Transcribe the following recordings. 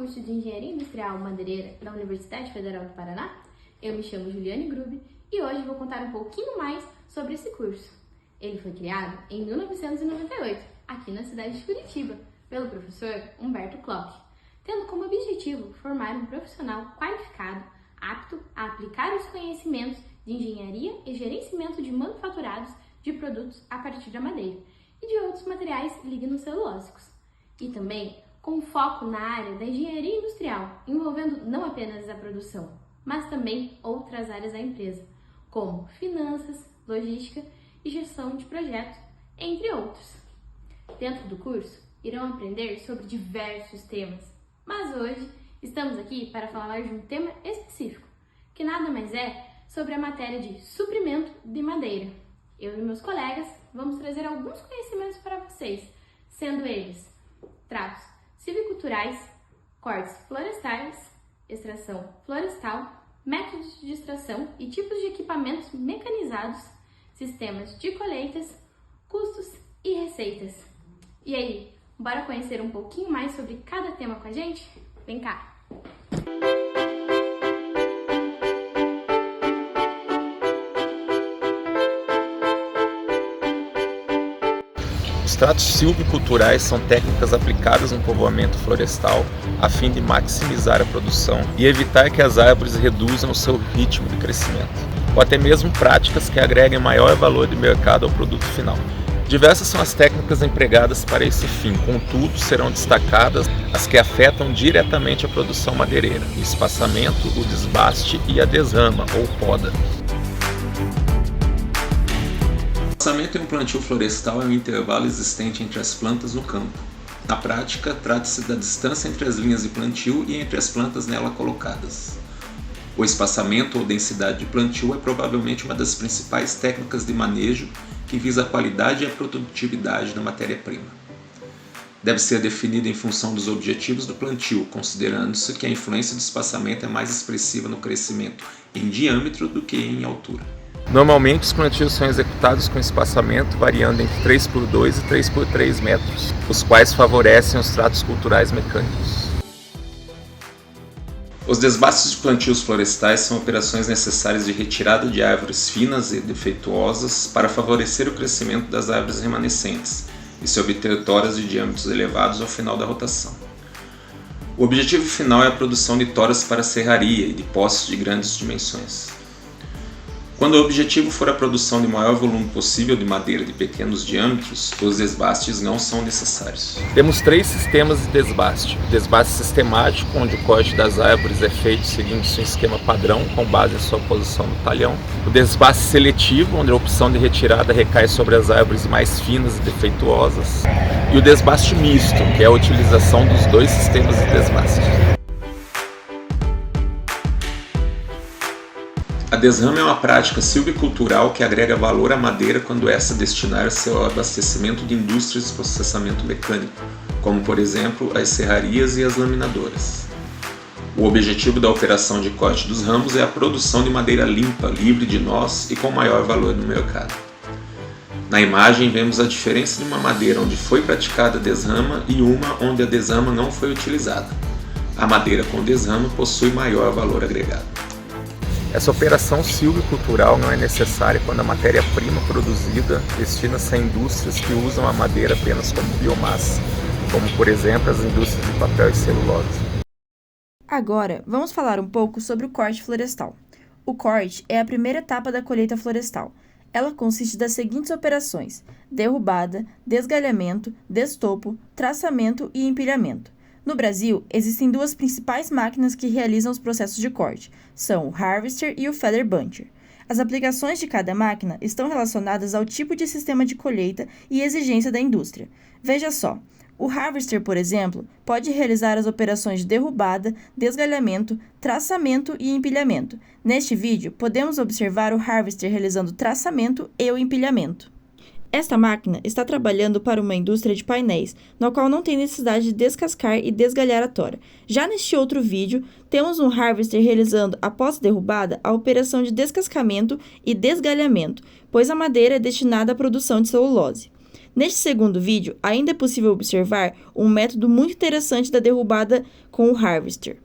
curso de Engenharia Industrial Madeireira da Universidade Federal do Paraná. Eu me chamo Juliane Grube e hoje vou contar um pouquinho mais sobre esse curso. Ele foi criado em 1998, aqui na cidade de Curitiba, pelo professor Humberto Klock, tendo como objetivo formar um profissional qualificado, apto a aplicar os conhecimentos de engenharia e gerenciamento de manufaturados de produtos a partir da madeira e de outros materiais lignocelulósicos. E também com foco na área da engenharia industrial, envolvendo não apenas a produção, mas também outras áreas da empresa, como finanças, logística e gestão de projetos, entre outros. Dentro do curso, irão aprender sobre diversos temas, mas hoje estamos aqui para falar de um tema específico, que nada mais é sobre a matéria de suprimento de madeira. Eu e meus colegas vamos trazer alguns conhecimentos para vocês, sendo eles tratos silviculturais, cortes florestais, extração florestal, métodos de extração e tipos de equipamentos mecanizados, sistemas de colheitas, custos e receitas. E aí, bora conhecer um pouquinho mais sobre cada tema com a gente? Vem cá! Os tratos silviculturais são técnicas aplicadas no povoamento florestal a fim de maximizar a produção e evitar que as árvores reduzam o seu ritmo de crescimento, ou até mesmo práticas que agreguem maior valor de mercado ao produto final. Diversas são as técnicas empregadas para esse fim, contudo serão destacadas as que afetam diretamente a produção madeireira: o espaçamento, o desbaste e a desrama ou poda. O espaçamento em um plantio florestal é um intervalo existente entre as plantas no campo. Na prática, trata-se da distância entre as linhas de plantio e entre as plantas nela colocadas. O espaçamento ou densidade de plantio é provavelmente uma das principais técnicas de manejo que visa a qualidade e a produtividade da matéria-prima. Deve ser definido em função dos objetivos do plantio, considerando-se que a influência do espaçamento é mais expressiva no crescimento em diâmetro do que em altura. Normalmente, os plantios são executados com espaçamento variando entre 3 por 2 e 3 por 3 metros, os quais favorecem os tratos culturais mecânicos. Os desbastes de plantios florestais são operações necessárias de retirada de árvores finas e defeituosas para favorecer o crescimento das árvores remanescentes e se obter toras de diâmetros elevados ao final da rotação. O objetivo final é a produção de toras para serraria e de postes de grandes dimensões. Quando o objetivo for a produção de maior volume possível de madeira de pequenos diâmetros, os desbastes não são necessários. Temos 3 sistemas de desbaste. O desbaste sistemático, onde o corte das árvores é feito seguindo seu esquema padrão, com base em sua posição no talhão. O desbaste seletivo, onde a opção de retirada recai sobre as árvores mais finas e defeituosas. E o desbaste misto, que é a utilização dos 2 sistemas de desbaste. A desrama é uma prática silvicultural que agrega valor à madeira quando essa destinar-se ao abastecimento de indústrias de processamento mecânico, como por exemplo as serrarias e as laminadoras. O objetivo da operação de corte dos ramos é a produção de madeira limpa, livre de nós e com maior valor no mercado. Na imagem vemos a diferença de uma madeira onde foi praticada a desrama e uma onde a desrama não foi utilizada. A madeira com desrama possui maior valor agregado. Essa operação silvicultural não é necessária quando a matéria-prima produzida destina-se a indústrias que usam a madeira apenas como biomassa, como por exemplo as indústrias de papel e celulose. Agora, vamos falar um pouco sobre o corte florestal. O corte é a primeira etapa da colheita florestal. Ela consiste das seguintes operações: derrubada, desgalhamento, destopo, traçamento e empilhamento. No Brasil, existem 2 principais máquinas que realizam os processos de corte, são o Harvester e o Feather Buncher. As aplicações de cada máquina estão relacionadas ao tipo de sistema de colheita e exigência da indústria. Veja só, o Harvester, por exemplo, pode realizar as operações de derrubada, desgalhamento, traçamento e empilhamento. Neste vídeo, podemos observar o Harvester realizando o traçamento e o empilhamento. Esta máquina está trabalhando para uma indústria de painéis, no qual não tem necessidade de descascar e desgalhar a tora. Já neste outro vídeo, temos um harvester realizando, após derrubada, a operação de descascamento e desgalhamento, pois a madeira é destinada à produção de celulose. Neste segundo vídeo, ainda é possível observar um método muito interessante da derrubada com o harvester,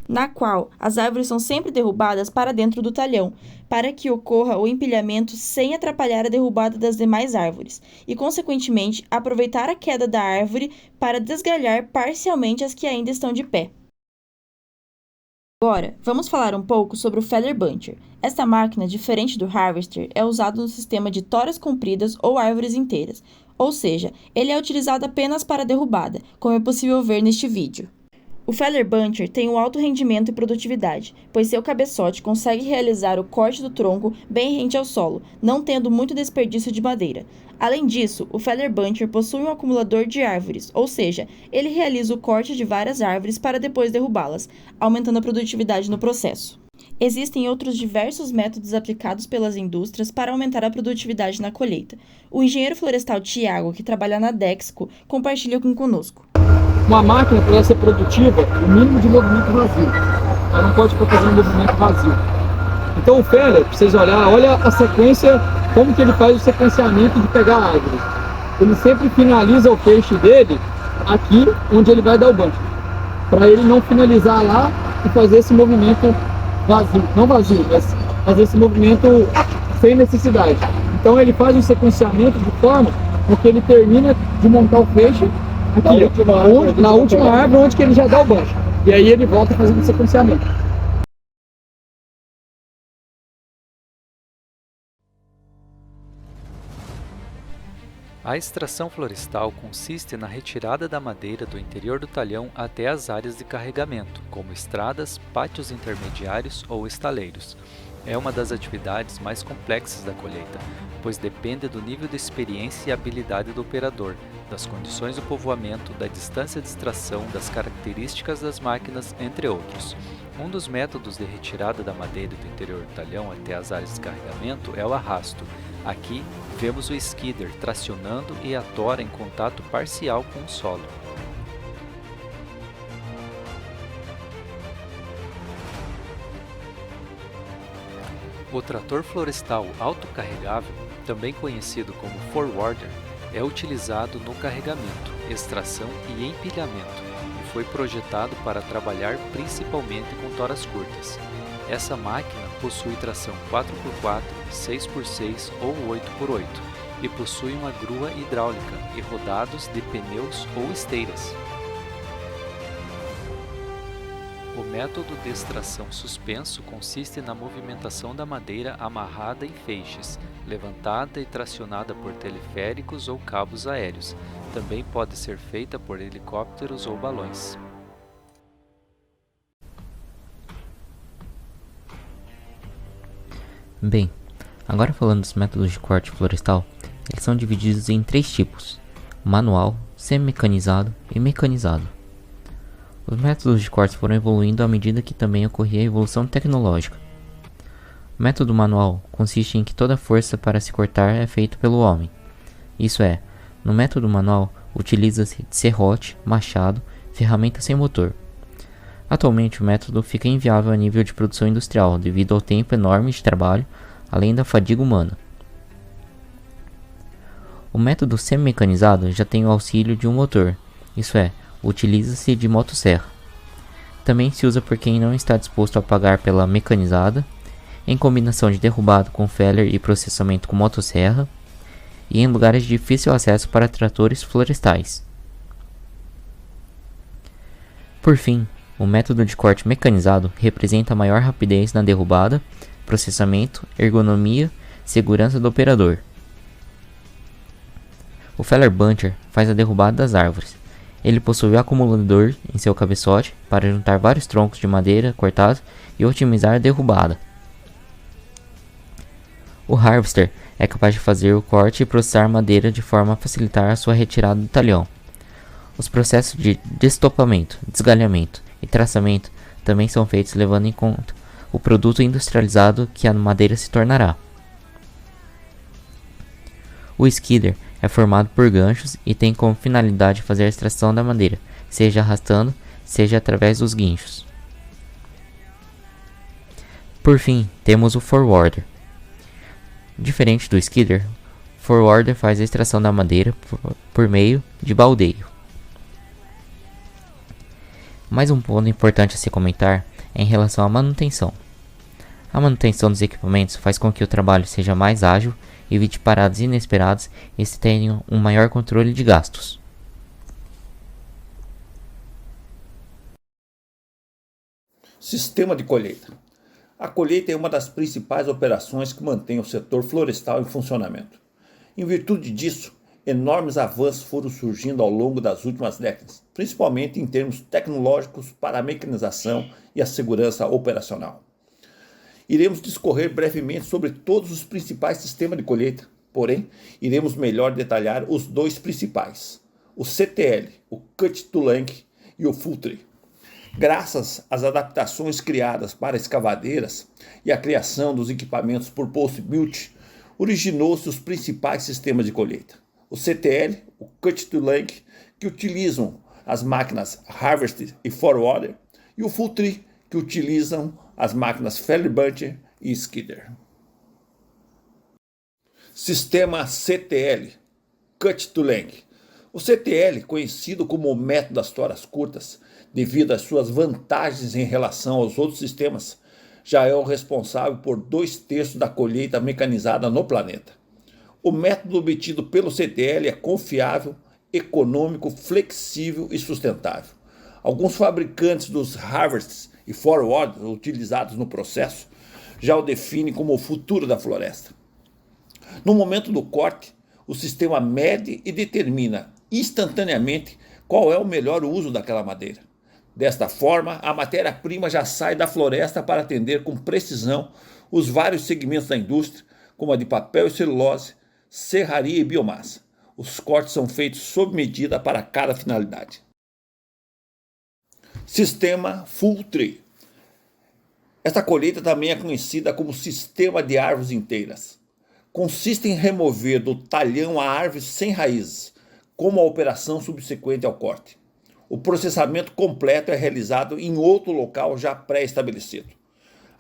na qual as árvores são sempre derrubadas para dentro do talhão, para que ocorra o empilhamento sem atrapalhar a derrubada das demais árvores, e, consequentemente, aproveitar a queda da árvore para desgalhar parcialmente as que ainda estão de pé. Agora, vamos falar um pouco sobre o Feller Buncher. Esta máquina, diferente do harvester, é usada no sistema de toras compridas ou árvores inteiras, ou seja, ele é utilizado apenas para derrubada, como é possível ver neste vídeo. O Feller Buncher tem um alto rendimento e produtividade, pois seu cabeçote consegue realizar o corte do tronco bem rente ao solo, não tendo muito desperdício de madeira. Além disso, o Feller Buncher possui um acumulador de árvores, ou seja, ele realiza o corte de várias árvores para depois derrubá-las, aumentando a produtividade no processo. Existem outros diversos métodos aplicados pelas indústrias para aumentar a produtividade na colheita. O engenheiro florestal Tiago, que trabalha na Dexco, compartilha conosco. Uma máquina, para ela ser produtiva, o mínimo de movimento vazio. Ela não pode ficar fazendo movimento vazio. Então o Feller, para vocês olharem, olha a sequência, como que ele faz o sequenciamento de pegar a árvore. Ele sempre finaliza o feixe dele aqui, onde ele vai dar o bunch. Para ele não finalizar lá e fazer esse movimento vazio, não vazio, mas fazer esse movimento sem necessidade. Então ele faz um sequenciamento de forma que ele termina de montar o feixe aqui, na última árvore onde que ele já dá o bancho. E aí ele volta fazendo o sequenciamento. A extração florestal consiste na retirada da madeira do interior do talhão até as áreas de carregamento, como estradas, pátios intermediários ou estaleiros. É uma das atividades mais complexas da colheita, pois depende do nível de experiência e habilidade do operador, das condições do povoamento, da distância de extração, das características das máquinas, entre outros. Um dos métodos de retirada da madeira do interior do talhão até as áreas de carregamento é o arrasto. Aqui, vemos o skidder tracionando e a tora em contato parcial com o solo. O trator florestal autocarregável, também conhecido como forwarder, é utilizado no carregamento, extração e empilhamento e foi projetado para trabalhar principalmente com toras curtas. Essa máquina possui tração 4x4, 6x6 ou 8x8 e possui uma grua hidráulica e rodados de pneus ou esteiras. O método de extração suspenso consiste na movimentação da madeira amarrada em feixes, levantada e tracionada por teleféricos ou cabos aéreos. Também pode ser feita por helicópteros ou balões. Bem, agora falando dos métodos de corte florestal, eles são divididos em 3 tipos: manual, semi-mecanizado e mecanizado. Os métodos de corte foram evoluindo à medida que também ocorria a evolução tecnológica. O método manual consiste em que toda a força para se cortar é feita pelo homem. Isso é, no método manual utiliza-se serrote, machado, ferramenta sem motor. Atualmente o método fica inviável a nível de produção industrial devido ao tempo enorme de trabalho, além da fadiga humana. O método semi-mecanizado já tem o auxílio de um motor, isso é, utiliza-se de motosserra. Também se usa por quem não está disposto a pagar pela mecanizada, em combinação de derrubado com feller e processamento com motosserra, e em lugares de difícil acesso para tratores florestais. Por fim, o método de corte mecanizado representa maior rapidez na derrubada, processamento, ergonomia, segurança do operador. O Feller Buncher faz a derrubada das árvores. Ele possui um acumulador em seu cabeçote para juntar vários troncos de madeira cortados e otimizar a derrubada. O harvester é capaz de fazer o corte e processar madeira de forma a facilitar a sua retirada do talhão. Os processos de destopamento, desgalhamento e traçamento também são feitos levando em conta o produto industrializado que a madeira se tornará. O skidder é formado por ganchos e tem como finalidade fazer a extração da madeira, seja arrastando, seja através dos guinchos. Por fim, temos o forwarder. Diferente do skidder, forwarder faz a extração da madeira por meio de baldeio. Mais um ponto importante a se comentar é em relação à manutenção. A manutenção dos equipamentos faz com que o trabalho seja mais ágil, evite paradas inesperadas e se tenha um maior controle de gastos. Sistema de colheita. A colheita é uma das principais operações que mantém o setor florestal em funcionamento. Em virtude disso, enormes avanços foram surgindo ao longo das últimas décadas, principalmente em termos tecnológicos para a mecanização e a segurança operacional. Iremos discorrer brevemente sobre todos os principais sistemas de colheita, porém, iremos melhor detalhar os dois principais, o CTL, o Cut to Length e o Full Tree. Graças às adaptações criadas para escavadeiras e à criação dos equipamentos por post-built, originou-se os principais sistemas de colheita. O CTL, o Cut to Length, que utilizam as máquinas Harvester e Forwarder, e o Full Tree, que utilizam as máquinas Feller-Buncher e Skidder. Sistema CTL, Cut to Length. O CTL, conhecido como o método das toras curtas, devido às suas vantagens em relação aos outros sistemas, já é o responsável por 2/3 da colheita mecanizada no planeta. O método obtido pelo CTL é confiável, econômico, flexível e sustentável. Alguns fabricantes dos Harvesters e Forwarders utilizados no processo já o definem como o futuro da floresta. No momento do corte, o sistema mede e determina instantaneamente qual é o melhor uso daquela madeira. Desta forma, a matéria-prima já sai da floresta para atender com precisão os vários segmentos da indústria, como a de papel e celulose, serraria e biomassa. Os cortes são feitos sob medida para cada finalidade. Sistema Full Tree. Esta colheita também é conhecida como sistema de árvores inteiras. Consiste em remover do talhão a árvore sem raízes, como a operação subsequente ao corte. O processamento completo é realizado em outro local já pré-estabelecido.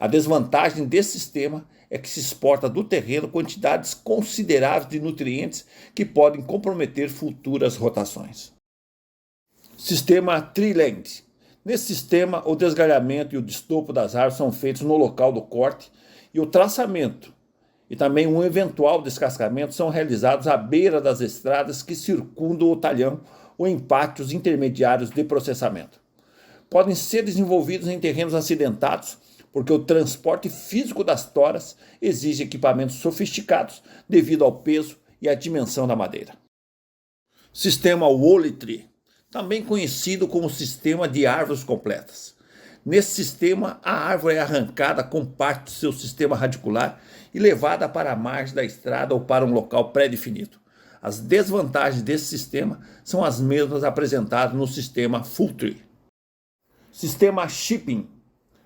A desvantagem desse sistema é que se exporta do terreno quantidades consideráveis de nutrientes que podem comprometer futuras rotações. Sistema Tree Length. Nesse sistema, o desgalhamento e o destopo das árvores são feitos no local do corte e o traçamento e também um eventual descascamento são realizados à beira das estradas que circundam o talhão ou em pátios intermediários de processamento. Podem ser desenvolvidos em terrenos acidentados, porque o transporte físico das toras exige equipamentos sofisticados devido ao peso e à dimensão da madeira. Sistema Whole Tree, também conhecido como sistema de árvores completas. Nesse sistema, a árvore é arrancada com parte do seu sistema radicular e levada para a margem da estrada ou para um local pré-definido. As desvantagens desse sistema são as mesmas apresentadas no sistema Full Tree. Sistema Shipping.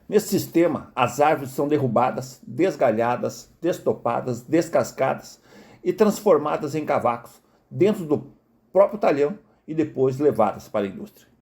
Nesse sistema, as árvores são derrubadas, desgalhadas, destopadas, descascadas e transformadas em cavacos dentro do próprio talhão e depois levadas para a indústria.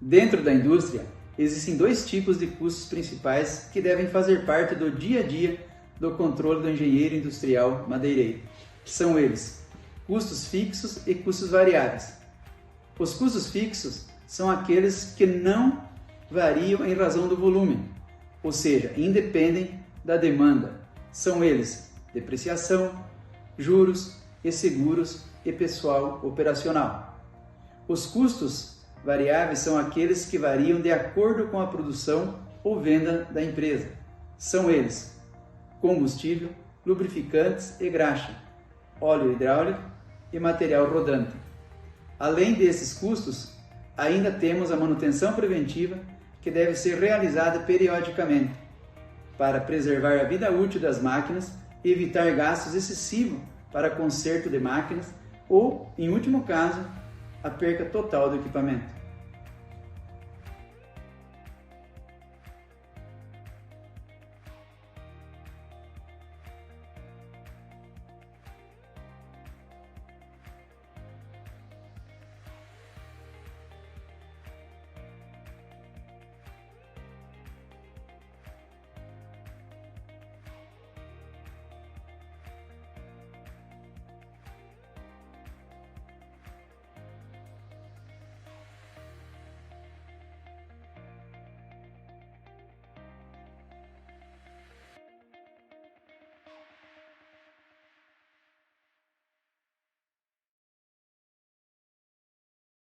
Dentro da indústria, existem dois tipos de custos principais que devem fazer parte do dia a dia do controle do engenheiro industrial madeireiro. São eles: custos fixos e custos variáveis. Os custos fixos são aqueles que não variam em razão do volume, ou seja, independem da demanda. São eles: depreciação, juros e seguros e pessoal operacional. Os custos variáveis são aqueles que variam de acordo com a produção ou venda da empresa. São eles: combustível, lubrificantes e graxa, óleo hidráulico e material rodante. Além desses custos, ainda temos a manutenção preventiva, que deve ser realizada periodicamente para preservar a vida útil das máquinas e evitar gastos excessivos para conserto de máquinas ou, em último caso, a perca total do equipamento.